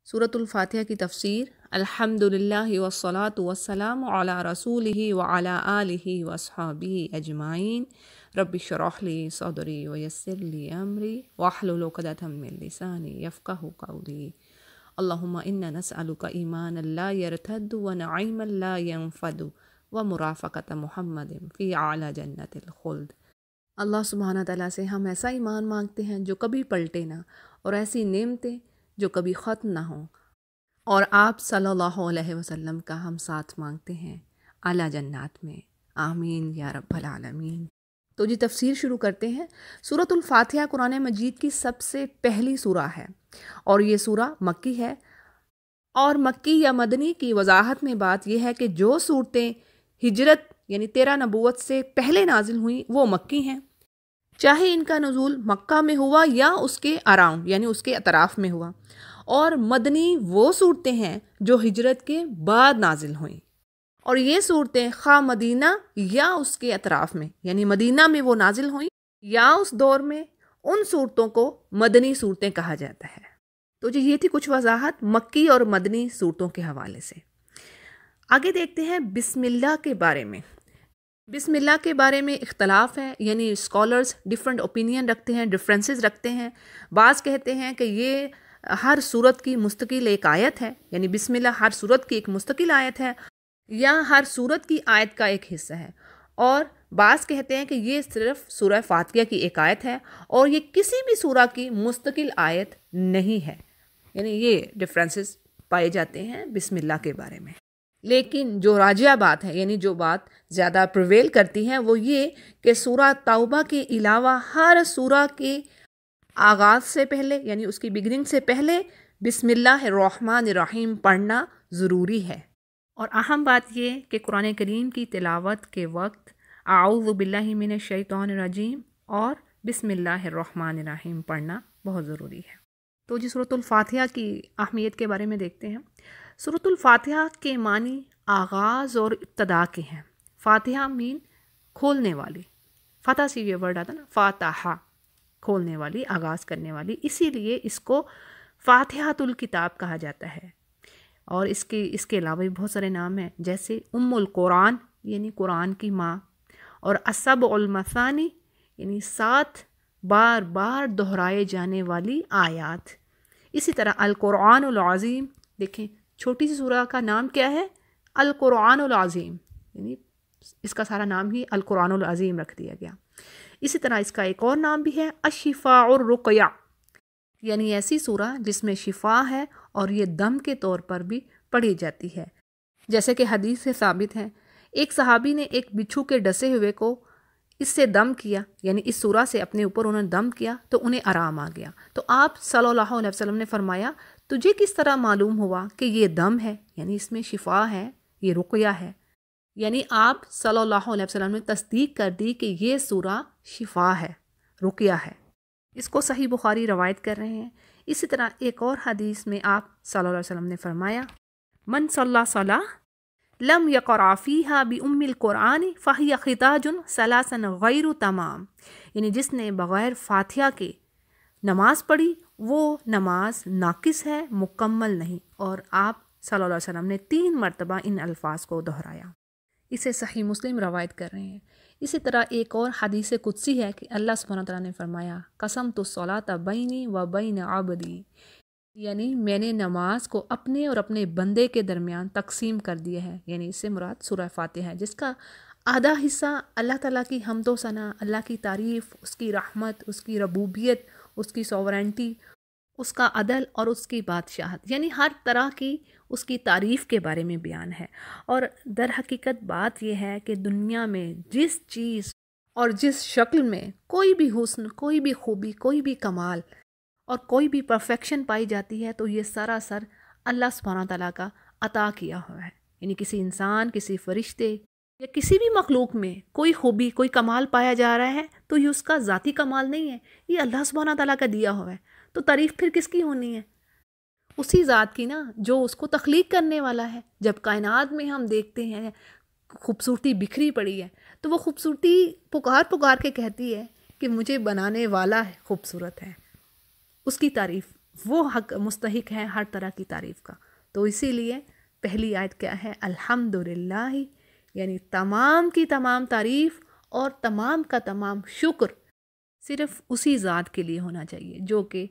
سورۃ الفاتحہ کی تفسیر۔ الحمدللہ والصلاۃ والسلام علی رسولہ وعلی آلہ واصحابہ اجمعین۔ رب اشرح لی صدری ویسر لی امری واحلل عقدۃ من لسانی یفقہوا قولی۔ اللہم انا نسألک ایمانا لا یرتد ونعیما لا ینفد ومرافقۃ محمد فی اعلی جنت الخلد۔ اللہ سبحانہ تعالیٰ سے ہم ایسا ایمان مانگتے ہیں جو کبھی پلٹے نہ، اور ایسی نعمتیں جو کبھی ختم نہ ہوں، اور آپ صلی اللہ علیہ وسلم کا ہم ساتھ مانگتے ہیں اعلیٰ جنات میں، آمین یا رب العالمین۔ تو جی تفسیر شروع کرتے ہیں۔ سورۃ الفاتحہ قرآن مجید کی سب سے پہلی سورہ ہے، اور یہ سورہ مکی ہے۔ اور مکی یا مدنی کی وضاحت میں بات یہ ہے کہ جو صورتیں ہجرت یعنی 13 نبوت سے پہلے نازل ہوئیں وہ مکی ہیں، چاہے ان کا نزول مکہ میں ہوا یا اس کے اراؤنڈ یعنی اس کے اطراف میں ہوا۔ اور مدنی وہ صورتیں ہیں جو ہجرت کے بعد نازل ہوئیں، اور یہ صورتیں خواہ مدینہ یا اس کے اطراف میں یعنی مدینہ میں وہ نازل ہوئیں یا اس دور میں، ان صورتوں کو مدنی صورتیں کہا جاتا ہے۔ تو جی یہ تھی کچھ وضاحت مکی اور مدنی صورتوں کے حوالے سے۔ آگے دیکھتے ہیں بسم اللہ کے بارے میں۔ بسم اللہ کے بارے میں اختلاف ہے، یعنی اسکالرز ڈیفرنٹ اوپینین رکھتے ہیں، ڈفرینسز رکھتے ہیں۔ بعض کہتے ہیں کہ یہ ہر صورت کی مستقل ایک آیت ہے، یعنی بسم اللہ ہر صورت کی ایک مستقل آیت ہے، یا ہر صورت کی آیت کا ایک حصہ ہے۔ اور بعض کہتے ہیں کہ یہ صرف سورہ فاتحہ کی ایک آیت ہے، اور یہ کسی بھی سورہ کی مستقل آیت نہیں ہے، یعنی یہ ڈفرینسز پائے جاتے ہیں بسم اللہ کے بارے میں۔ لیکن جو راجح بات ہے، یعنی جو بات زیادہ پریویل کرتی ہے، وہ یہ کہ سورہ توبہ کے علاوہ ہر سورہ کے آغاز سے پہلے یعنی اس کی بگننگ سے پہلے بسم اللہ الرحمن الرحیم پڑھنا ضروری ہے۔ اور اہم بات یہ کہ قرآن کریم کی تلاوت کے وقت اعوذ باللہ من الشیطان الرجیم اور بسم اللہ الرحمن الرحیم پڑھنا بہت ضروری ہے۔ تو جی سورۃ الفاتحہ کی اہمیت کے بارے میں دیکھتے ہیں۔ سورۃ الفاتحہ کے معنی آغاز اور ابتدا کے ہیں۔ فاتحہ مین کھولنے والی، فتح سے یہ ورڈ آتا نا، فاتحہ کھولنے والی، آغاز کرنے والی، اسی لیے اس کو فاتحۃ الکتاب کہا جاتا ہے۔ اور اس کے علاوہ بھی بہت سارے نام ہیں، جیسے ام القرآن یعنی قرآن کی ماں، اور السبع المثانی یعنی 7 بار بار دہرائے جانے والی آیات۔ اسی طرح القرآن العظیم، دیکھیں چھوٹی سی سورہ کا نام کیا ہے؟ القرآن العظیم، یعنی اس کا سارا نام ہی القرآن العظیم رکھ دیا گیا۔ اسی طرح اس کا ایک اور نام بھی ہے الشفاء الرقیہ، یعنی ایسی سورہ جس میں شفا ہے، اور یہ دم کے طور پر بھی پڑھی جاتی ہے، جیسے کہ حدیث سے ثابت ہے۔ ایک صحابی نے ایک بچھو کے ڈسے ہوئے کو اس سے دم کیا، یعنی اس سورہ سے اپنے اوپر انہوں نے دم کیا تو انہیں آرام آ گیا۔ تو آپ صلی اللہ علیہ وسلم نے فرمایا تجھے کس طرح معلوم ہوا کہ یہ دم ہے، یعنی اس میں شفا ہے، یہ رقیہ ہے؟ یعنی آپ صلی اللہ علیہ وسلم نے تصدیق کر دی کہ یہ سورہ شفا ہے، رقیہ ہے۔ اس کو صحیح بخاری روایت کر رہے ہیں۔ اسی طرح ایک اور حدیث میں آپ صلی اللہ علیہ وسلم نے فرمایا من صلی صلاۃ لم یقرأ فیہا بأم القرآن فہی خطاج ثلاثا غیر تمام، یعنی جس نے بغیر فاتحہ کے نماز پڑھی وہ نماز ناقص ہے، مکمل نہیں۔ اور آپ صلی اللہ علیہ وسلم نے 3 مرتبہ ان الفاظ کو دہرایا۔ اسے صحیح مسلم روایت کر رہے ہیں۔ اسی طرح ایک اور حدیث قدسی ہے کہ اللہ سبحانہ تعالیٰ نے فرمایا قسمت الصلاۃ بینی و بین عبدی، یعنی میں نے نماز کو اپنے اور اپنے بندے کے درمیان تقسیم کر دیا ہے، یعنی اس سے مراد سورہ فاتحہ ہے، جس کا آدھا حصہ اللہ تعالیٰ کی حمد و ثنا، اللہ کی تعریف، اس کی رحمت، اس کی ربوبیت، اس کی سوورنٹی، اس کا عدل اور اس کی بادشاہت، یعنی ہر طرح کی اس کی تعریف کے بارے میں بیان ہے۔ اور در حقیقت بات یہ ہے کہ دنیا میں جس چیز اور جس شکل میں کوئی بھی حسن، کوئی بھی خوبی، کوئی بھی کمال اور کوئی بھی پرفیکشن پائی جاتی ہے تو یہ سراسر اللہ سبحانہ تعالیٰ کا عطا کیا ہوا ہے۔ یعنی کسی انسان، کسی فرشتے یا کسی بھی مخلوق میں کوئی خوبی، کوئی کمال پایا جا رہا ہے تو یہ اس کا ذاتی کمال نہیں ہے، یہ اللہ سبحانہ تعالیٰ کا دیا ہوا ہے۔ تو تعریف پھر کس کی ہونی ہے؟ اسی ذات کی نا جو اس کو تخلیق کرنے والا ہے۔ جب کائنات میں ہم دیکھتے ہیں خوبصورتی بکھری پڑی ہے تو وہ خوبصورتی پکار پکار کے کہتی ہے کہ مجھے بنانے والا ہے خوبصورت ہے، اس کی تعریف وہ حق مستحق ہے ہر طرح کی تعریف کا۔ تو اسی لیے پہلی آیت کیا ہے؟ الحمدللہ، یعنی تمام کی تمام تعریف اور تمام کا تمام شکر صرف اسی ذات کے لیے ہونا چاہیے جو کہ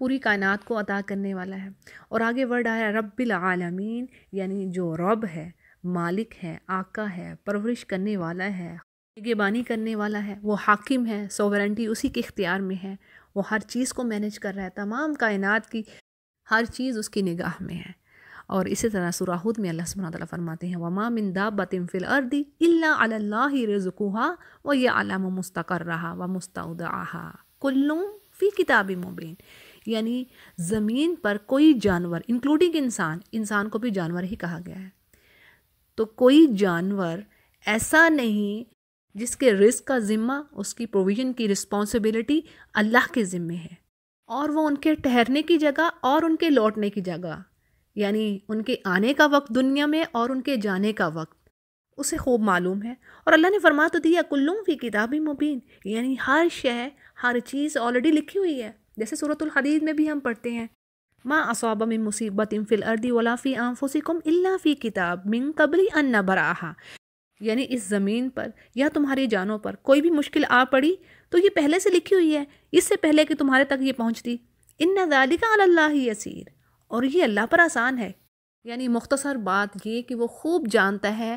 پوری کائنات کو عطا کرنے والا ہے۔ اور آگے ورڈ آیا رب العالمین، یعنی جو رب ہے، مالک ہے، آقا ہے، پرورش کرنے والا ہے، نگہبانی کرنے والا ہے، وہ حاکم ہے، سوورنٹی اسی کے اختیار میں ہے، وہ ہر چیز کو مینیج کر رہا ہے، تمام کائنات کی ہر چیز اس کی نگاہ میں ہے۔ اور اسی طرح سورہ ہود میں اللہ سبحانہ وتعالیٰ فرماتے ہیں وَمَا مِن دَابَّةٍ فِي الْأَرْضِ إِلَّا عَلَى اللَّهِ رِزْقُهَا وَيَعْلَمُ مُسْتَقَرَّهَا وَمُسْتَوْدَعَهَا كُلٌّ فِي كِتَابٍ مُبِينٍ، یعنی زمین پر کوئی جانور انکلوڈنگ انسان کو بھی جانور ہی کہا گیا ہے، تو کوئی جانور ایسا نہیں جس کے رزق کا ذمہ، اس کی پروویژن کی رسپانسبلٹی اللہ کے ذمے ہے، اور وہ ان کے ٹھہرنے کی جگہ اور ان کے لوٹنے کی جگہ، یعنی ان کے آنے کا وقت دنیا میں اور ان کے جانے کا وقت اسے خوب معلوم ہے۔ اور اللہ نے فرما تو دیا کلٌ فی کتاب مبین، یعنی ہر شے، ہر چیز آلریڈی لکھی ہوئی ہے۔ جیسے سورۃ الحدید میں بھی ہم پڑھتے ہیں ما اصاب من مصیبۃ فی الارض ولا فی انفسکم الا فی کتاب من قبل ان نبرأها، یعنی اس زمین پر یا تمہاری جانوں پر کوئی بھی مشکل آ پڑی تو یہ پہلے سے لکھی ہوئی ہے، اس سے پہلے کہ تمہارے تک یہ پہنچتی۔ ان ذالک علی اللہ یسیر، اور یہ اللہ پر آسان ہے۔ یعنی مختصر بات یہ کہ وہ خوب جانتا ہے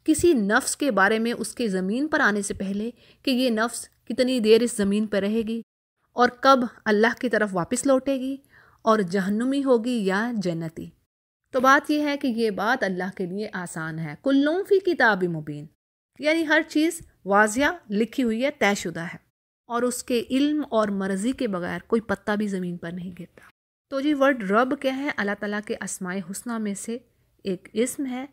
کسی نفس کے بارے میں اس کے زمین پر آنے سے پہلے کہ یہ نفس کتنی دیر اس زمین پر رہے گی اور کب اللہ کی طرف واپس لوٹے گی، اور جہنمی ہوگی یا جنتی۔ تو بات یہ ہے کہ یہ بات اللہ کے لیے آسان ہے۔ کلٌ فی کتاب مبین، یعنی ہر چیز واضح لکھی ہوئی ہے، طے شدہ ہے، اور اس کے علم اور مرضی کے بغیر کوئی پتا بھی زمین پر نہیں گرتا۔ تو جی ورڈ رب کیا ہے؟ اللہ تعالیٰ کے اسماء حسنہ میں سے ایک اسم ہے،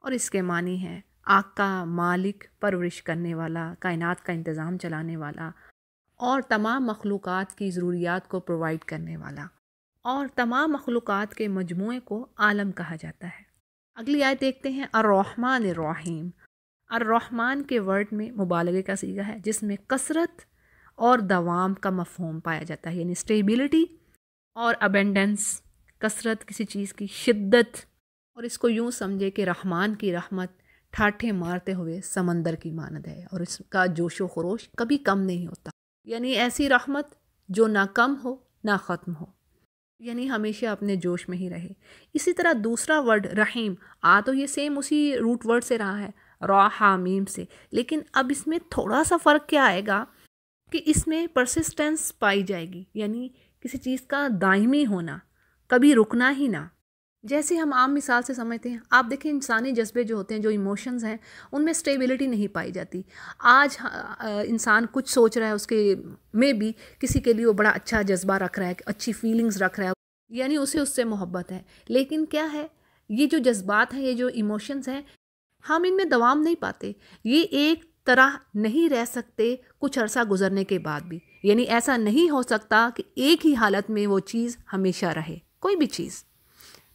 اور اس کے معنی ہے آقا، مالک، پرورش کرنے والا، کائنات کا انتظام چلانے والا، اور تمام مخلوقات کی ضروریات کو پرووائڈ کرنے والا، اور تمام مخلوقات کے مجموعے کو عالم کہا جاتا ہے۔ اگلی آیت دیکھتے ہیں الرحمن الرحیم۔ الرحمن کے ورڈ میں مبالغے کا صیغہ ہے جس میں کثرت اور دوام کا مفہوم پایا جاتا ہے، یعنی اسٹیبلٹی اور ابینڈنس، کثرت کسی چیز کی، شدت، اور اس کو یوں سمجھے کہ رحمان کی رحمت ٹھاٹھے مارتے ہوئے سمندر کی مانند ہے، اور اس کا جوش و خروش کبھی کم نہیں ہوتا، یعنی ایسی رحمت جو نہ کم ہو نہ ختم ہو، یعنی ہمیشہ اپنے جوش میں ہی رہے۔ اسی طرح دوسرا ورڈ رحیم تو یہ سیم اسی روٹ ورڈ سے رہا ہے، را ہا میم سے، لیکن اب اس میں تھوڑا سا فرق کیا آئے گا کہ اس میں پرسسٹنس پائی جائے گی، یعنی کسی چیز کا دائمی ہونا، کبھی رکنا ہی نہ۔ جیسے ہم عام مثال سے سمجھتے ہیں، آپ دیکھیں انسانی جذبے جو ہوتے ہیں، جو ایموشنز ہیں، ان میں اسٹیبلٹی نہیں پائی جاتی۔ آج انسان کچھ سوچ رہا ہے، اس کے میں بھی کسی کے لیے وہ بڑا اچھا جذبہ رکھ رہا ہے، اچھی فیلنگز رکھ رہا ہے، یعنی اسے اس سے محبت ہے، لیکن کیا ہے، یہ جو جذبات ہیں، یہ جو ایموشنز ہیں، ہم ان میں دوام نہیں پاتے، یہ ایک طرح نہیں رہ سکتے کچھ عرصہ گزرنے کے بعد بھی، یعنی ایسا نہیں ہو سکتا کہ ایک ہی حالت میں وہ چیز ہمیشہ رہے، کوئی بھی چیز۔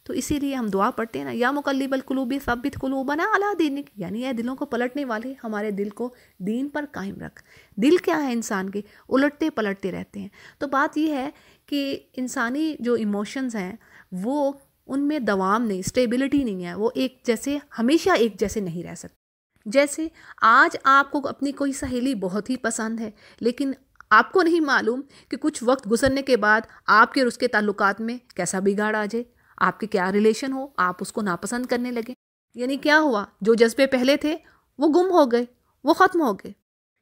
تو اسی لیے ہم دعا پڑھتے ہیں نا، یا مقلب القلوب ثبت قلوبنا علی دینک، یعنی اے دلوں کو پلٹنے والے، ہمارے دل کو دین پر قائم رکھ۔ دل کیا ہے انسان کے؟ الٹتے پلٹتے رہتے ہیں۔ تو بات یہ ہے کہ انسانی جو ایموشنز ہیں وہ ان میں دوام نہیں، اسٹیبلٹی نہیں ہے، وہ ایک جیسے ہمیشہ ایک جیسے نہیں رہ سکتے۔ جیسے آج آپ کو اپنی کوئی سہیلی بہت ہی پسند ہے، لیکن آپ کو نہیں معلوم کہ کچھ وقت گزرنے کے بعد آپ کے اور اس کے تعلقات میں کیسا بگاڑ آ جائے، آپ کے کیا ریلیشن ہو، آپ اس کو ناپسند کرنے لگے، یعنی کیا ہوا، جو جذبے پہلے تھے وہ گم ہو گئے، وہ ختم ہو گئے۔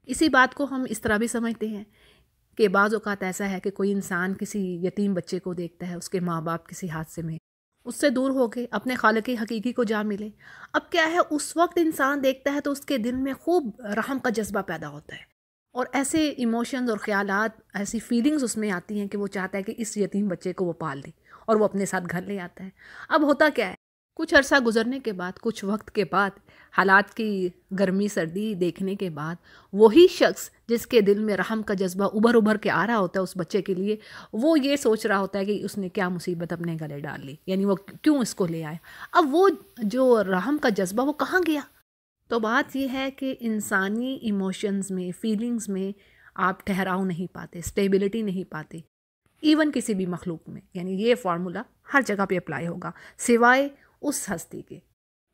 اسی بات کو ہم اس طرح بھی سمجھتے ہیں کہ بعض اوقات ایسا ہے کہ کوئی انسان کسی یتیم بچے کو دیکھتا ہے، اس کے ماں باپ کسی حادثے میں اس سے دور ہو کے اپنے خالق حقیقی کو جا ملے، اب کیا ہے، اس وقت انسان دیکھتا ہے تو اس کے دل میں خوب رحم کا جذبہ پیدا ہوتا ہے، اور ایسے ایموشنز اور خیالات، ایسی فیلنگز اس میں آتی ہیں کہ وہ چاہتا ہے کہ اس یتیم بچے کو وہ پال لے، اور وہ اپنے ساتھ گھر لے آتا ہے۔ اب ہوتا کیا ہے، کچھ عرصہ گزرنے کے بعد، کچھ وقت کے بعد، حالات کی گرمی سردی دیکھنے کے بعد، وہی شخص جس کے دل میں رحم کا جذبہ ابھر ابھر کے آ رہا ہوتا ہے اس بچے کے لیے، وہ یہ سوچ رہا ہوتا ہے کہ اس نے کیا مصیبت اپنے گلے ڈال لی، یعنی وہ کیوں اس کو لے آیا۔ اب وہ جو رحم کا جذبہ وہ کہاں گیا؟ تو بات یہ ہے کہ انسانی ایموشنز میں، فیلنگز میں آپ ٹھہراؤ نہیں پاتے، اسٹیبلٹی نہیں پاتے، ایون کسی بھی مخلوق میں، یعنی یہ فارمولا ہر جگہ پہ اپلائی ہوگا سوائے اس ہستی کے۔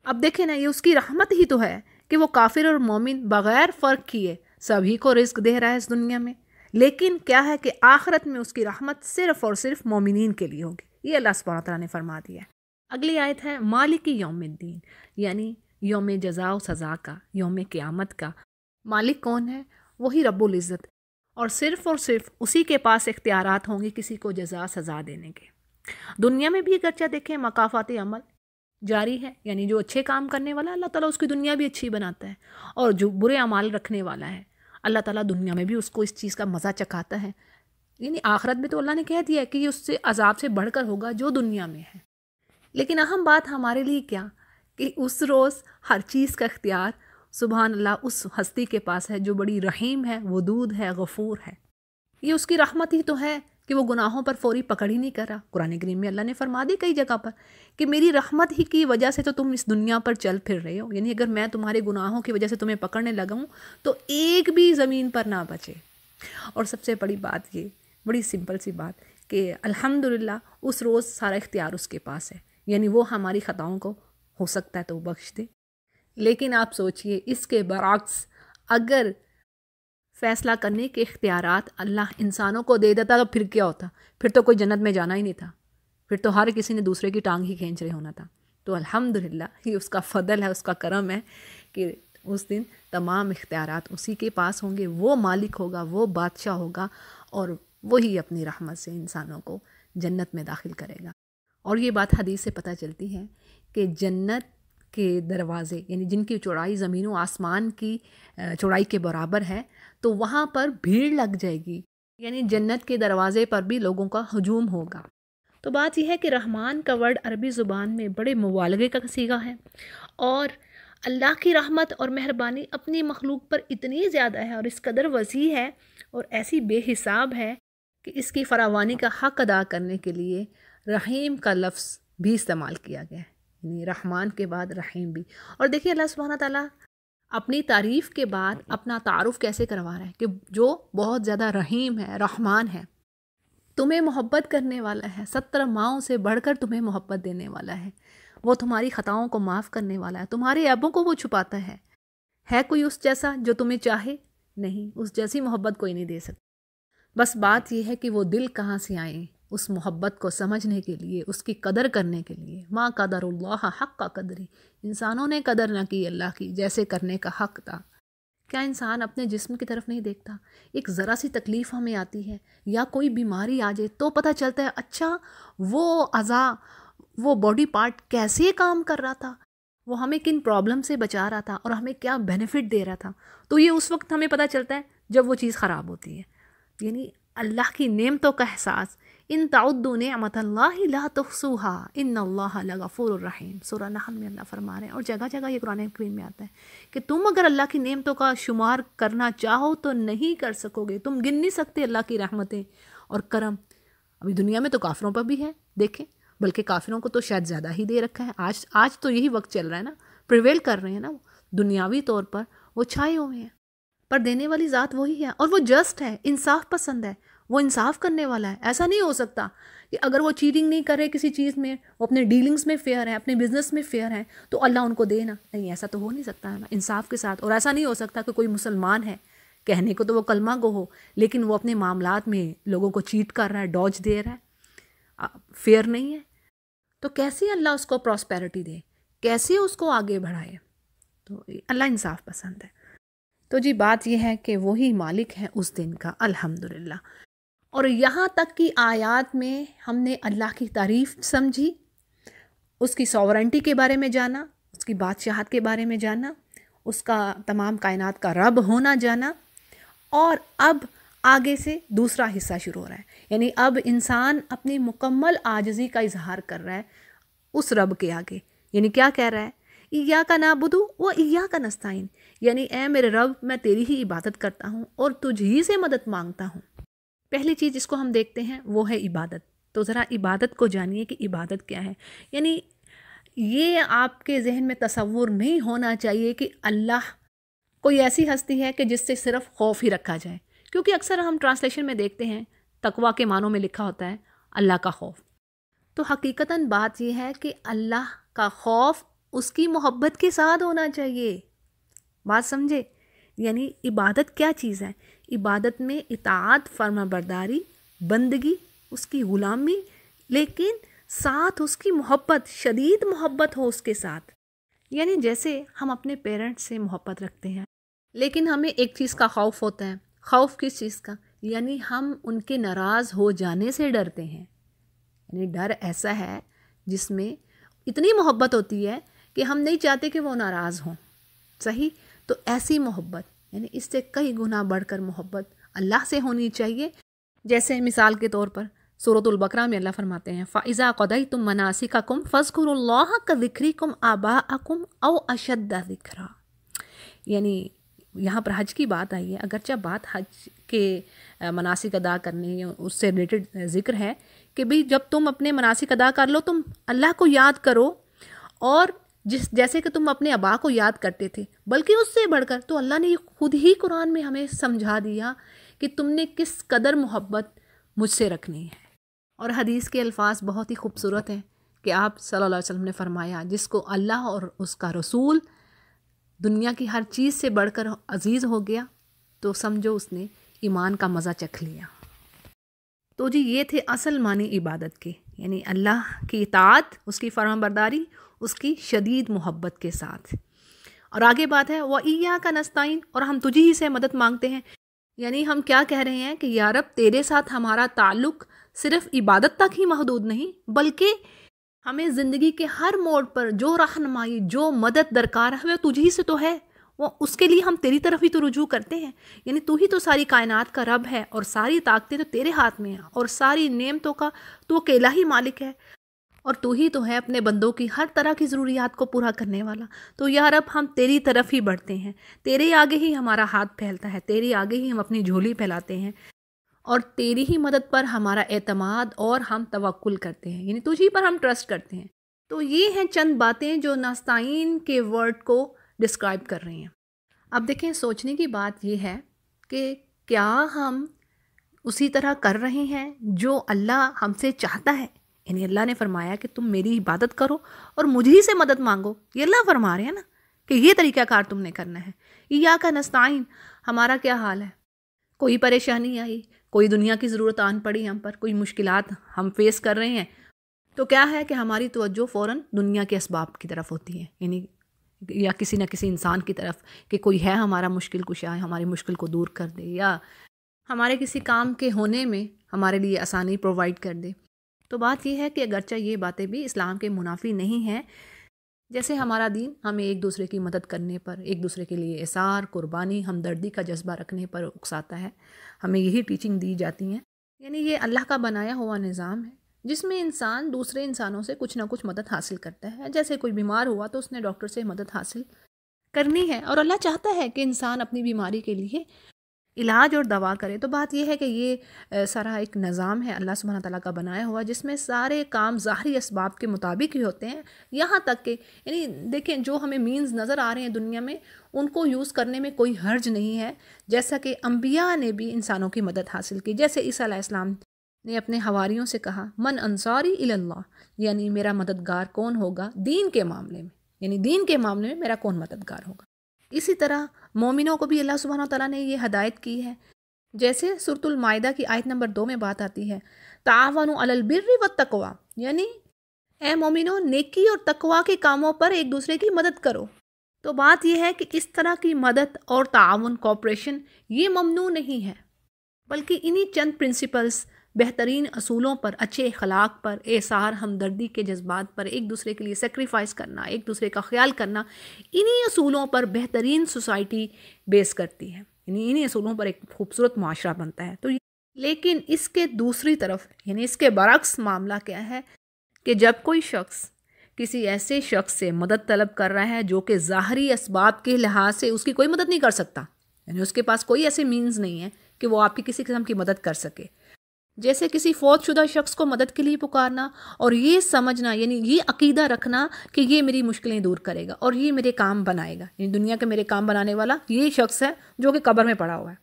اب دیکھیں نا، یہ اس کی رحمت ہی تو ہے کہ وہ کافر اور مومن بغیر فرق کیے سبھی کو رزق دے رہا ہے اس دنیا میں، لیکن کیا ہے کہ آخرت میں اس کی رحمت صرف اور صرف مومنین کے لیے ہوگی، یہ اللہ سبحانہ تعالیٰ نے فرما دیا ہے۔ اگلی آیت ہے مالک یوم الدین، یعنی یوم جزا و سزا کا، یوم قیامت کا مالک کون ہے؟ وہی رب العزت، اور صرف اسی کے پاس اختیارات ہوں گے کسی کو جزا سزا دینے کے۔ دنیا میں بھی اگرچہ دیکھیں مکافات عمل جاری ہے، یعنی جو اچھے کام کرنے والا اللہ تعالیٰ اس کی دنیا بھی اچھی بناتا ہے، اور جو برے اعمال رکھنے والا ہے اللہ تعالیٰ دنیا میں بھی اس کو اس چیز کا مزہ چکھاتا ہے، یعنی آخرت میں تو اللہ نے کہہ دیا ہے کہ یہ اس سے عذاب سے بڑھ کر ہوگا جو دنیا میں ہے۔ لیکن اہم بات ہمارے لیے کیا کہ اس روز ہر چیز کا اختیار سبحان اللہ اس ہستی کے پاس ہے جو بڑی رحیم ہے، ودود ہے، غفور ہے۔ یہ اس کی رحمت ہی تو ہے کہ وہ گناہوں پر فوری پکڑ ہی نہیں کر رہا۔ قرآن کریم میں اللہ نے فرما دی کئی جگہ پر کہ میری رحمت ہی کی وجہ سے تو تم اس دنیا پر چل پھر رہے ہو، یعنی اگر میں تمہارے گناہوں کی وجہ سے تمہیں پکڑنے لگا ہوں تو ایک بھی زمین پر نہ بچے۔ اور سب سے بڑی بات یہ، بڑی سمپل سی بات کہ الحمدللہ اس روز سارا اختیار اس کے پاس ہے، یعنی وہ ہماری خطاؤں کو ہو سکتا ہے تو وہ بخش دے۔ لیکن آپ سوچئے اس کے برعکس اگر فیصلہ کرنے کے اختیارات اللہ انسانوں کو دے دیتا تو پھر کیا ہوتا؟ پھر تو کوئی جنت میں جانا ہی نہیں تھا، پھر تو ہر کسی نے دوسرے کی ٹانگ ہی کھینچ رہے ہونا تھا۔ تو الحمدللہ یہ اس کا فضل ہے، اس کا کرم ہے کہ اس دن تمام اختیارات اسی کے پاس ہوں گے، وہ مالک ہوگا، وہ بادشاہ ہوگا، اور وہی اپنی رحمت سے انسانوں کو جنت میں داخل کرے گا۔ اور یہ بات حدیث سے پتہ چلتی ہے کہ جنت کے دروازے، یعنی جن کی چوڑائی زمین و آسمان کی چوڑائی کے برابر ہے، تو وہاں پر بھیڑ لگ جائے گی، یعنی جنت کے دروازے پر بھی لوگوں کا ہجوم ہوگا۔ تو بات یہ ہے کہ رحمان کا ورڈ عربی زبان میں بڑے مبالغے کا صیغہ ہے، اور اللہ کی رحمت اور مہربانی اپنی مخلوق پر اتنی زیادہ ہے اور اس قدر وسیع ہے اور ایسی بے حساب ہے کہ اس کی فراوانی کا حق ادا کرنے کے لیے رحیم کا لفظ بھی استعمال کیا گیا ہے، یعنی رحمان کے بعد رحیم بھی۔ اور دیکھیے اللہ سبحانہ تعالیٰ اپنی تعریف کے بعد اپنا تعارف کیسے کروا رہا ہے کہ جو بہت زیادہ رحیم ہے، رحمان ہے، تمہیں محبت کرنے والا ہے، 70 ماؤں سے بڑھ کر تمہیں محبت دینے والا ہے، وہ تمہاری خطاؤں کو معاف کرنے والا ہے، تمہارے عیبوں کو وہ چھپاتا ہے کوئی اس جیسا جو تمہیں چاہے؟ نہیں، اس جیسی محبت کوئی نہیں دے سکتا۔ بس بات یہ ہے کہ وہ دل کہاں سے آئیں اس محبت کو سمجھنے کے لیے، اس کی قدر کرنے کے لیے۔ ما قدر اللہ حق کا قدری، انسانوں نے قدر نہ کی اللہ کی جیسے کرنے کا حق تھا۔ کیا انسان اپنے جسم کی طرف نہیں دیکھتا؟ ایک ذرا سی تکلیف ہمیں آتی ہے یا کوئی بیماری آ جائے تو پتہ چلتا ہے اچھا وہ اعضاء، وہ باڈی پارٹ کیسے کام کر رہا تھا، وہ ہمیں کن پرابلم سے بچا رہا تھا اور ہمیں کیا بینیفٹ دے رہا تھا۔ تو یہ اس وقت ہمیں پتہ چلتا ہے جب وہ چیز خراب ہوتی ہے، یعنی اللہ کی نعمتوں کا احساس۔ ان تعدوا نعمت اللہ لا تحصوها ان اللہ لغفور الرحیم، سورہ نحل میں اللہ فرما رہے ہیں، اور جگہ جگہ یہ قرآن کریم میں آتا ہے کہ تم اگر اللہ کی نعمتوں کا شمار کرنا چاہو تو نہیں کر سکو گے، تم گن نہیں سکتے اللہ کی رحمتیں اور کرم۔ ابھی دنیا میں تو کافروں پر بھی ہے، دیکھیں، بلکہ کافروں کو تو شاید زیادہ ہی دے رکھا ہے۔ آج تو یہی وقت چل رہا ہے نا، پریویل کر رہے ہیں نا، دنیاوی طور پر وہ چھائے ہوئے ہیں، پر دینے والی ذات وہی ہے، اور وہ جسٹ ہے، انصاف پسند ہے، وہ انصاف کرنے والا ہے۔ ایسا نہیں ہو سکتا کہ اگر وہ چیٹنگ نہیں کر رہے کسی چیز میں، وہ اپنے ڈیلنگز میں فیئر ہے، اپنے بزنس میں فیئر ہے، تو اللہ ان کو دے نا، نہیں، ایسا تو ہو نہیں سکتا ہے نا انصاف کے ساتھ۔ اور ایسا نہیں ہو سکتا کہ کوئی مسلمان ہے، کہنے کو تو وہ کلمہ گو ہو، لیکن وہ اپنے معاملات میں لوگوں کو چیٹ کر رہا ہے، ڈوج دے رہا ہے، فیئر نہیں ہے، تو کیسے اللہ اس کو پراسپیرٹی دے، کیسے اس کو آگے بڑھائے؟ تو اللہ انصاف پسند ہے۔ تو جی بات یہ ہے کہ وہی مالک ہے اس دن کا، الحمدللہ۔ اور یہاں تک کہ آیات میں ہم نے اللہ کی تعریف سمجھی، اس کی سوورنٹی کے بارے میں جانا، اس کی بادشاہت کے بارے میں جانا، اس کا تمام کائنات کا رب ہونا جانا، اور اب آگے سے دوسرا حصہ شروع ہو رہا ہے، یعنی اب انسان اپنی مکمل عاجزی کا اظہار کر رہا ہے اس رب کے آگے۔ یعنی کیا کہہ رہا ہے؟ ایاک نعبد و ایاک نستعین، یعنی اے میرے رب میں تیری ہی عبادت کرتا ہوں اور تجھ ہی سے مدد مانگتا ہوں۔ پہلی چیز جس کو ہم دیکھتے ہیں وہ ہے عبادت۔ تو ذرا عبادت کو جانیے کہ عبادت کیا ہے۔ یعنی یہ آپ کے ذہن میں تصور نہیں ہونا چاہیے کہ اللہ کوئی ایسی ہستی ہے کہ جس سے صرف خوف ہی رکھا جائے، کیونکہ اکثر ہم ٹرانسلیشن میں دیکھتے ہیں تقویٰ کے معنوں میں لکھا ہوتا ہے اللہ کا خوف۔ تو حقیقتاً بات یہ ہے کہ اللہ کا خوف اس کی محبت کے ساتھ ہونا چاہیے۔ بات سمجھے؟ یعنی عبادت کیا چیز ہے؟ عبادت میں اطاعت، فرما برداری، بندگی، اس کی غلامی، لیکن ساتھ اس کی محبت، شدید محبت ہو اس کے ساتھ۔ یعنی جیسے ہم اپنے پیرنٹس سے محبت رکھتے ہیں، لیکن ہمیں ایک چیز کا خوف ہوتا ہے۔ خوف کس چیز کا؟ یعنی ہم ان کے ناراض ہو جانے سے ڈرتے ہیں۔ یعنی ڈر ایسا ہے جس میں اتنی محبت ہوتی ہے کہ ہم نہیں چاہتے کہ وہ ناراض ہوں۔ صحیح؟ تو ایسی محبت، یعنی اس سے کئی گنا بڑھ کر محبت اللہ سے ہونی چاہیے۔ جیسے مثال کے طور پر سورۃ البقرہ میں اللہ فرماتے ہیں فَإِذَا قَضَيْتُم مَنَاسِكَكُمْ فَاذْكُرُوا اللَّهَ كَذِكْرِكُمْ آبَاءَكُمْ أَوْ أَشَدَّ ذِكْرًا۔ یعنی یہاں پر حج کی بات آئی ہے، اگرچہ بات حج کے مناسک ادا کرنے اس سے ریلیٹڈ ذکر ہے کہ بھئی جب تم اپنے مناسک ادا کر لو تم اللہ کو یاد کرو، اور جیسے کہ تم اپنے آبا کو یاد کرتے تھے، بلکہ اس سے بڑھ کر تو اللہ نے خود ہی قرآن میں ہمیں سمجھا دیا کہ تم نے کس قدر محبت مجھ سے رکھنی ہے۔ اور حدیث کے الفاظ بہت ہی خوبصورت ہیں کہ آپ صلی اللہ علیہ وسلم نے فرمایا جس کو اللہ اور اس کا رسول دنیا کی ہر چیز سے بڑھ کر عزیز ہو گیا تو سمجھو اس نے ایمان کا مزہ چکھ لیا۔ تو جی یہ تھے اصل معنی عبادت کے، یعنی اللہ کی اطاعت، اس کی فرما برداری، اس کی شدید محبت کے ساتھ۔ اور آگے بات ہے وَإِيَّاكَ نَسْتَعِينُ، اور ہم تجھی ہی سے مدد مانگتے ہیں۔ یعنی ہم کیا کہہ رہے ہیں کہ یا رب تیرے ساتھ ہمارا تعلق صرف عبادت تک ہی محدود نہیں، بلکہ ہمیں زندگی کے ہر موڑ پر جو رہنمائی، جو مدد درکار ہے وہ تجھی سے تو ہے، وہ اس کے لیے ہم تیری طرف ہی تو رجوع کرتے ہیں۔ یعنی تو ہی تو ساری کائنات کا رب ہے، اور ساری طاقتیں تو تیرے ہاتھ میں ہیں، اور ساری نعمتوں کا تو اکیلا ہی مالک ہے، اور تو ہی تو ہے اپنے بندوں کی ہر طرح کی ضروریات کو پورا کرنے والا۔ تو یا رب ہم تیری طرف ہی بڑھتے ہیں، تیرے آگے ہی ہمارا ہاتھ پھیلتا ہے، تیرے آگے ہی ہم اپنی جھولی پھیلاتے ہیں، اور تیری ہی مدد پر ہمارا اعتماد اور ہم توکل کرتے ہیں، یعنی تجھی پر ہم ٹرسٹ کرتے ہیں۔ تو یہ ہیں چند باتیں جو نستعین کے ورڈ کو ڈسکرائب کر رہی ہیں۔ اب دیکھیں سوچنے کی بات یہ ہے کہ کیا ہم اسی طرح کر رہے ہیں جو اللہ ہم سے چاہتا ہے؟ یعنی اللہ نے فرمایا کہ تم میری عبادت کرو اور مجھے سے مدد مانگو، یہ اللہ فرما رہے ہیں نا کہ یہ طریقہ کار تم نے کرنا ہے۔ ایاک نستعین، ہمارا کیا حال ہے؟ کوئی پریشانی آئی، کوئی دنیا کی ضرورت آن پڑی ہم پر، کوئی مشکلات ہم فیس کر رہے ہیں، تو کیا ہے کہ ہماری توجہ فوراً دنیا کے اسباب کی طرف ہوتی ہے، یعنی یا کسی نہ کسی انسان کی طرف کہ کوئی ہے ہمارا مشکل کشا، ہماری مشکل کو دور کر دے، یا ہمارے کسی کام کے ہونے میں ہمارے لیے آسانی پرووائڈ کر دے۔ تو بات یہ ہے کہ اگرچہ یہ باتیں بھی اسلام کے منافی نہیں ہیں، جیسے ہمارا دین ہمیں ایک دوسرے کی مدد کرنے پر، ایک دوسرے کے لیے احسار، قربانی، ہمدردی کا جذبہ رکھنے پر اکساتا ہے، ہمیں یہی ٹیچنگ دی جاتی ہیں۔ یعنی یہ اللہ کا بنایا ہوا نظام ہے جس میں انسان دوسرے انسانوں سے کچھ نہ کچھ مدد حاصل کرتا ہے۔ جیسے کوئی بیمار ہوا تو اس نے ڈاکٹر سے مدد حاصل کرنی ہے، اور اللہ چاہتا ہے کہ انسان اپنی بیماری کے لیے علاج اور دوا کرے۔ تو بات یہ ہے کہ یہ سارا ایک نظام ہے اللہ سبحانہ تعالیٰ کا بنایا ہوا، جس میں سارے کام ظاہری اسباب کے مطابق ہی ہوتے ہیں، یہاں تک کہ یعنی دیکھیں جو ہمیں مینز نظر آ رہے ہیں دنیا میں ان کو یوز کرنے میں کوئی حرج نہیں ہے، جیسا کہ انبیاء نے بھی انسانوں کی مدد حاصل کی۔ جیسے عیسیٰ علیہ السلام نے اپنے حواریوں سے کہا من انصاری الی اللہ، یعنی میرا مددگار کون ہوگا دین کے معاملے میں، یعنی دین کے معاملے میں میرا کون مددگار ہوگا۔ اسی طرح مومنوں کو بھی اللہ سبحانہ تعالیٰ نے یہ ہدایت کی ہے، جیسے سورۃ المائدہ کی آیت نمبر 2 میں بات آتی ہے تعاونوا علی البر والتقوی، یعنی اے مومنوں نیکی اور تقوی کے کاموں پر ایک دوسرے کی مدد کرو۔ تو بات یہ ہے کہ اس طرح کی مدد اور تعاون، کوآپریشن یہ ممنوع نہیں ہے، بلکہ انہی چند پرنسپلز، بہترین اصولوں پر، اچھے اخلاق پر، احسار، ہمدردی کے جذبات پر، ایک دوسرے کے لیے سیکریفائس کرنا، ایک دوسرے کا خیال کرنا، انہی اصولوں پر بہترین سوسائٹی بیس کرتی ہے، یعنی انہی اصولوں پر ایک خوبصورت معاشرہ بنتا ہے۔ تو لیکن اس کے دوسری طرف یعنی اس کے برعکس معاملہ کیا ہے کہ جب کوئی شخص کسی ایسے شخص سے مدد طلب کر رہا ہے جو کہ ظاہری اسباب کے لحاظ سے اس کی کوئی مدد نہیں کر سکتا، یعنی اس کے پاس کوئی ایسے مینز نہیں ہے کہ وہ آپ کی کسی قسم کی مدد کر سکے، جیسے کسی فوت شدہ شخص کو مدد کے لیے پکارنا اور یہ سمجھنا، یعنی یہ عقیدہ رکھنا کہ یہ میری مشکلیں دور کرے گا اور یہ میرے کام بنائے گا، یعنی دنیا کے میرے کام بنانے والا یہ شخص ہے جو کہ قبر میں پڑا ہوا ہے،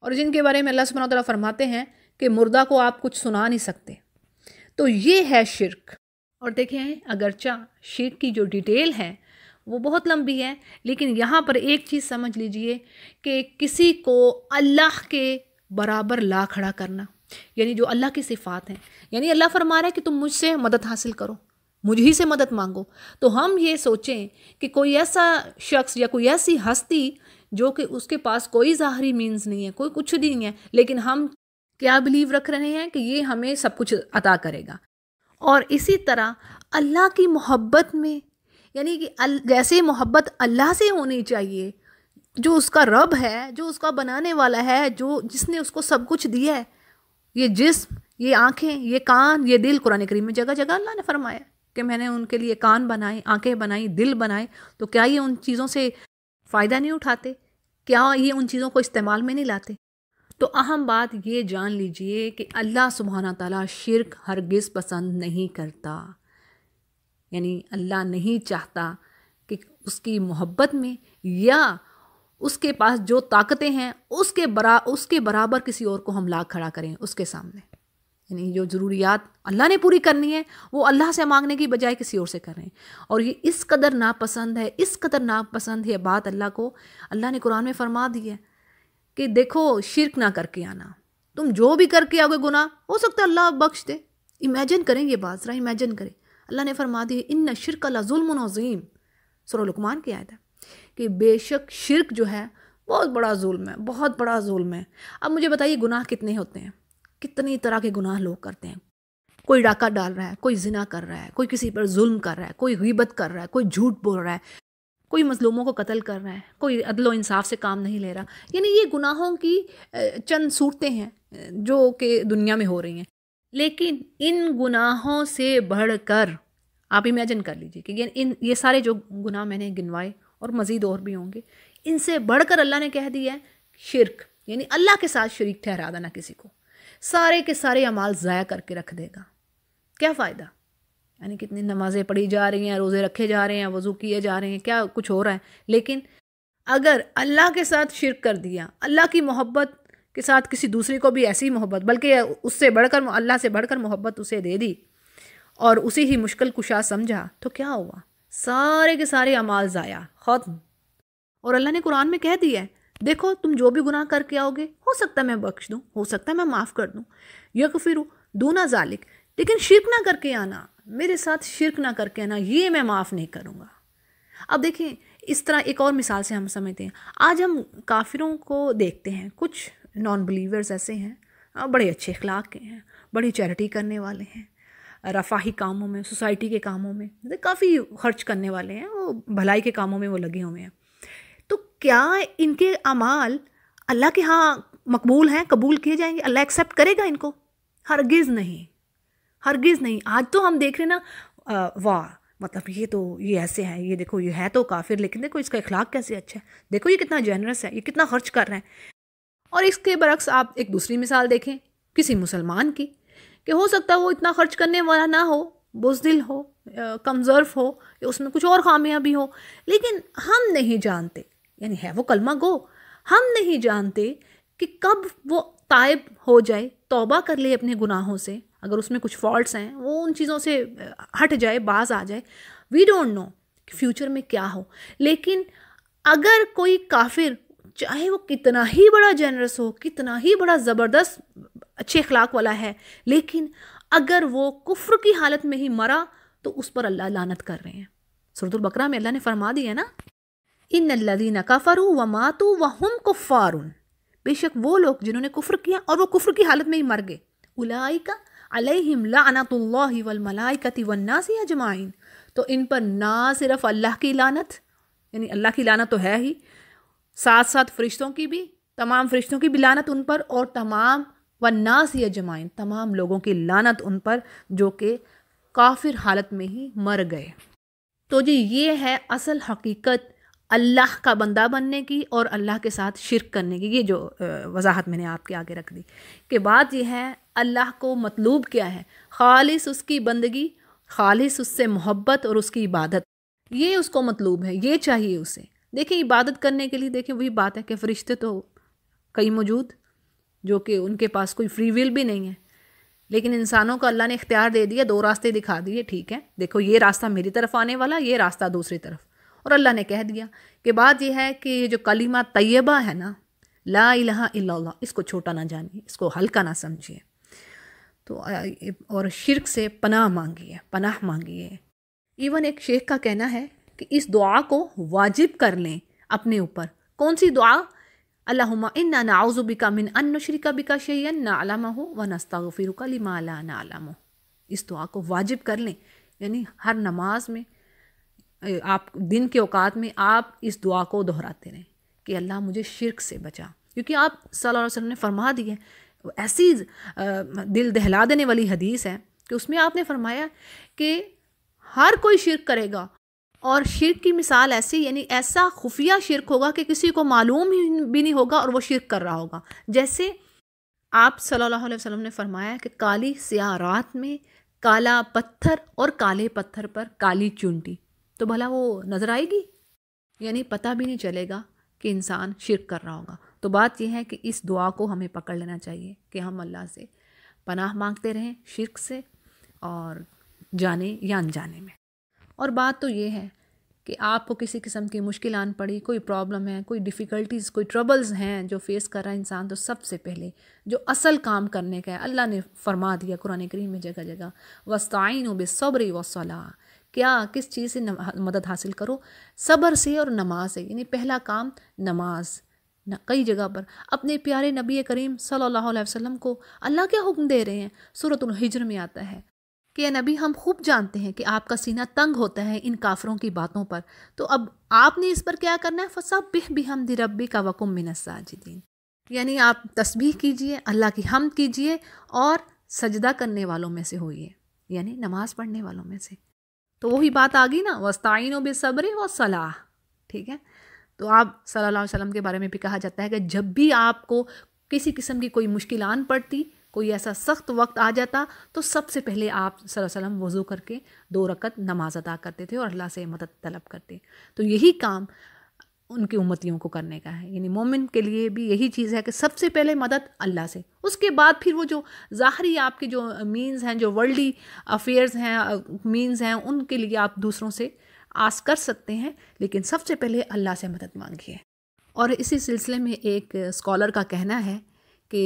اور جن کے بارے میں اللہ سبحانہ وتعالیٰ فرماتے ہیں کہ مردہ کو آپ کچھ سنا نہیں سکتے. تو یہ ہے شرک. اور دیکھیں اگرچہ شرک کی جو ڈیٹیل ہے وہ بہت لمبی ہے، لیکن یہاں پر ایک چیز سمجھ لیجئے کہ کسی کو اللہ کے برابر لا کھڑا کرنا، یعنی جو اللہ کی صفات ہیں، یعنی اللہ فرما رہا ہے کہ تم مجھ سے مدد حاصل کرو، مجھ ہی سے مدد مانگو. تو ہم یہ سوچیں کہ کوئی ایسا شخص یا کوئی ایسی ہستی جو کہ اس کے پاس کوئی ظاہری مینز نہیں ہے، کوئی کچھ نہیں ہے، لیکن ہم کیا بلیو رکھ رہے ہیں کہ یہ ہمیں سب کچھ عطا کرے گا. اور اسی طرح اللہ کی محبت میں، یعنی کہ جیسے محبت اللہ سے ہونی چاہیے، جو اس کا رب ہے، جو اس کا بنانے والا ہے، جس نے اس کو سب کچھ دیا ہے، یہ جسم، یہ آنکھیں، یہ کان، یہ دل. قرآن کریم میں جگہ جگہ اللہ نے فرمایا کہ میں نے ان کے لیے کان بنائے، آنکھیں بنائی، دل بنائے. تو کیا یہ ان چیزوں سے فائدہ نہیں اٹھاتے؟ کیا یہ ان چیزوں کو استعمال میں نہیں لاتے؟ تو اہم بات یہ جان لیجئے کہ اللہ سبحانہ تعالیٰ شرک ہرگز پسند نہیں کرتا. یعنی اللہ نہیں چاہتا کہ اس کی محبت میں یا اس کے پاس جو طاقتیں ہیں اس کے برابر کسی اور کو ہم لا کھڑا کریں اس کے سامنے. یعنی جو ضروریات اللہ نے پوری کرنی ہے وہ اللہ سے مانگنے کی بجائے کسی اور سے کریں. اور یہ اس قدر ناپسند ہے، اس قدر ناپسند ہے بات اللہ کو. اللہ نے قرآن میں فرما دی ہے کہ دیکھو شرک نہ کر کے آنا، تم جو بھی کر کے آؤ گے گناہ، ہو سکتا ہے اللہ بخش دے. امیجن کریں یہ بات، ذرا امیجن کریں. اللہ نے فرما دی ان الشرک لظلم عظیم، سورہ لقمان کی آیت ہے کہ بے شک شرک جو ہے بہت بڑا ظلم ہے، بہت بڑا ظلم ہے. اب مجھے بتائیے گناہ کتنے ہوتے ہیں؟ کتنی طرح کے گناہ لوگ کرتے ہیں. کوئی ڈاکہ ڈال رہا ہے، کوئی زنا کر رہا ہے، کوئی کسی پر ظلم کر رہا ہے، کوئی غیبت کر رہا ہے، کوئی جھوٹ بول رہا ہے، کوئی مظلوموں کو قتل کر رہا ہے، کوئی عدل و انصاف سے کام نہیں لے رہا. یعنی یہ گناہوں کی چند صورتیں ہیں جو کہ دنیا میں ہو رہی ہیں. لیکن ان گناہوں سے بڑھ کر آپ امیجن کر لیجئے کہ یہ سارے جو گناہ میں نے گنوائے اور مزید اور بھی ہوں گے، ان سے بڑھ کر اللہ نے کہہ دیا ہے شرک، یعنی اللہ کے ساتھ شریک ٹھہرا دینا کسی کو. سارے کے سارے اعمال ضائع کر کے رکھ دے گا. کیا فائدہ؟ یعنی کتنی نمازیں پڑھی جا رہی ہیں، روزے رکھے جا رہے ہیں، وضو کیے جا رہے ہیں، کیا کچھ ہو رہا ہے، لیکن اگر اللہ کے ساتھ شرک کر دیا، اللہ کی محبت کے ساتھ کسی دوسرے کو بھی ایسی محبت، بلکہ اس سے بڑھ کر اللہ سے بڑھ کر محبت اسے دے دی اور اسی ہی مشکل کشا سمجھا، تو کیا ہوا؟ سارے کے سارے اعمال ضائع، ختم. اور اللہ نے قرآن میں کہہ دیا ہے دیکھو تم جو بھی گناہ کر کے آؤ گے، ہو سکتا ہے میں بخش دوں، ہو سکتا ہے میں معاف کر دوں، یغفر دون ذالک، لیکن شرک نہ کر کے آنا، میرے ساتھ شرک نہ کر کے آنا، یہ میں معاف نہیں کروں گا. اب دیکھیں اس طرح ایک اور مثال سے ہم سمجھتے ہیں. آج ہم کافروں کو دیکھتے ہیں، کچھ نان بلیورز ایسے ہیں، بڑے اچھے اخلاق کے ہیں، بڑی چیریٹی کرنے والے ہیں، رفاہی کاموں میں، سوسائٹی کے کاموں میں کافی خرچ کرنے والے ہیں، وہ بھلائی کے کاموں میں وہ لگے ہوئے ہیں. تو کیا ان کے اعمال اللہ کے ہاں مقبول ہیں، قبول کیے جائیں گے؟ اللہ ایکسیپٹ کرے گا ان کو؟ ہرگز نہیں، ہرگز نہیں. آج تو ہم دیکھ رہے نا، واہ مطلب یہ ایسے ہے، یہ دیکھو یہ ہے تو کافر، لیکن دیکھو اس کا اخلاق کیسے اچھا ہے، دیکھو یہ کتنا جنرس ہے، یہ کتنا خرچ کر رہے ہیں. اور اس کے برعکس آپ ایک دوسری مثال دیکھیں کسی مسلمان کی، کہ ہو سکتا ہے وہ اتنا خرچ کرنے والا نہ ہو، بزدل ہو، کمزرف ہو، یا اس میں کچھ اور خامیاں بھی ہو، لیکن ہم نہیں جانتے، یعنی ہے وہ کلمہ گو، ہم نہیں جانتے کہ کب وہ تائب ہو جائے، توبہ کر لے اپنے گناہوں سے، اگر اس میں کچھ فالٹس ہیں وہ ان چیزوں سے ہٹ جائے، باز آ جائے. وی ڈونٹ نو کہ فیوچر میں کیا ہو. لیکن اگر کوئی کافر چاہے وہ کتنا ہی بڑا جنرس ہو، کتنا ہی بڑا زبردست اچھے اخلاق والا ہے، لیکن اگر وہ کفر کی حالت میں ہی مرا تو اس پر اللہ لعنت کر رہے ہیں. سورۃ البقرہ میں اللہ نے فرما دیا نا، ان الذین کفروا وماتوا وهم کفار، بے شک وہ لوگ جنہوں نے کفر کیا اور وہ کفر کی حالت میں ہی مر گئے، اولئک علیہم لعنت اللہ والملائکۃ والناس اجمعین، تو ان پر نہ صرف اللہ کی لعنت، یعنی اللہ کی لعنت تو ہے ہی، ساتھ ساتھ فرشتوں کی بھی، تمام فرشتوں کی بھی لعنت ان پر، اور تمام والناس اجمعین، تمام لوگوں کی لعنت ان پر جو کہ کافر حالت میں ہی مر گئے. تو جی یہ ہے اصل حقیقت اللہ کا بندہ بننے کی اور اللہ کے ساتھ شرک کرنے کی. یہ جو وضاحت میں نے آپ کے آگے رکھ دی کہ بات یہ ہے اللہ کو مطلوب کیا ہے، خالص اس کی بندگی، خالص اس سے محبت اور اس کی عبادت، یہ اس کو مطلوب ہے، یہ چاہیے اسے. دیکھیں عبادت کرنے کے لیے دیکھیں وہی بات ہے کہ فرشتے تو کئی موجود، جو کہ ان کے پاس کوئی فری ول بھی نہیں ہے، لیکن انسانوں کو اللہ نے اختیار دے دیا، 2 راستے دکھا دیے، ٹھیک ہے دیکھو یہ راستہ میری طرف آنے والا، یہ راستہ دوسری طرف، اور اللہ نے کہہ دیا کہ بات یہ ہے کہ جو کلمہ طیبہ ہے نا، لا الہ الا اللہ، اس کو چھوٹا نہ جانیے، اس کو ہلکا نہ سمجھیے، تو اور شرک سے پناہ مانگیے۔ ایون ایک شیخ کا کہنا ہے کہ اس دعا کو واجب کر لیں اپنے اوپر۔ کون سی دعا؟ اللہم انا نعوذ بک من ان نشرک بک شیئا نعلمہ ونستغفرک لما لا نعلم۔ اس دعا کو واجب کر لیں، یعنی ہر نماز میں آپ دن کے اوقات میں آپ اس دعا کو دہراتے رہیں کہ اللہ مجھے شرک سے بچا، کیونکہ آپ صلی اللہ علیہ وسلم نے فرما دی ہے، ایسی دل دہلا دینے والی حدیث ہے کہ اس میں آپ نے فرمایا کہ ہر کوئی شرک کرے گا، اور شرک کی مثال ایسی، یعنی ایسا خفیہ شرک ہوگا کہ کسی کو معلوم ہی بھی نہیں ہوگا اور وہ شرک کر رہا ہوگا۔ جیسے آپ صلی اللہ علیہ وسلم نے فرمایا کہ کالی سیاہ رات میں کالا پتھر اور کالے پتھر پر کالی چونٹی، تو بھلا وہ نظر آئے گی؟ یعنی پتہ بھی نہیں چلے گا کہ انسان شرک کر رہا ہوگا۔ تو بات یہ ہے کہ اس دعا کو ہمیں پکڑ لینا چاہیے کہ ہم اللہ سے پناہ مانگتے رہیں شرک سے، اور جانے یا انجانے میں۔ اور بات تو یہ ہے کہ آپ کو کسی قسم کی مشکل آن پڑی، کوئی پرابلم ہے، کوئی ڈیفیکلٹیز، کوئی ٹربلز ہیں جو فیس کر رہا ہے انسان، تو سب سے پہلے جو اصل کام کرنے کا ہے، اللہ نے فرما دیا قرآن کریم میں جگہ جگہ، وَاسْتَعِينُوا بِالصَّبْرِ وَالصَّلَاةِ، کیا کس چیز سے مدد حاصل کرو؟ صبر سے اور نماز سے، یعنی پہلا کام نماز۔ کئی جگہ پر اپنے پیارے نبی کریم صلی اللہ علیہ وسلم کو اللہ کیا حکم دے رہے ہیں؟ سورۃ الحجر میں آتا ہے کہ اے نبی، ہم خوب جانتے ہیں کہ آپ کا سینہ تنگ ہوتا ہے ان کافروں کی باتوں پر، تو اب آپ نے اس پر کیا کرنا ہے؟ فَسَبِّحْ بِحَمْدِ رَبِّكَ وَكُن مِّنَ السَّاجِدِينَ، یعنی آپ تسبیح کیجئے، اللہ کی حمد کیجئے اور سجدہ کرنے والوں میں سے ہوئیے، یعنی نماز پڑھنے والوں میں سے۔ تو وہی بات آ گئی نا، وَاسْتَعِينُوا بِالصَّبْرِ وَالصَّلَاةِ، ٹھیک ہے؟ تو آپ صلی اللہ علیہ وسلم کے بارے میں بھی کہا جاتا ہے کہ جب بھی آپ کو کسی قسم کی کوئی مشکل آن پڑتی، کوئی ایسا سخت وقت آ جاتا، تو سب سے پہلے آپ صلی اللہ علیہ وسلم وضو کر کے 2 رکعت نماز ادا کرتے تھے اور اللہ سے مدد طلب کرتے۔ تو یہی کام ان کی امتیوں کو کرنے کا ہے، یعنی مومن کے لیے بھی یہی چیز ہے کہ سب سے پہلے مدد اللہ سے، اس کے بعد پھر وہ جو ظاہری آپ کے جو مینز ہیں، جو ورلڈلی افیئرز ہیں، مینز ہیں، ان کے لیے آپ دوسروں سے آس کر سکتے ہیں، لیکن سب سے پہلے اللہ سے مدد مانگیے۔ اور اسی سلسلے میں ایک اسکالر کا کہنا ہے کہ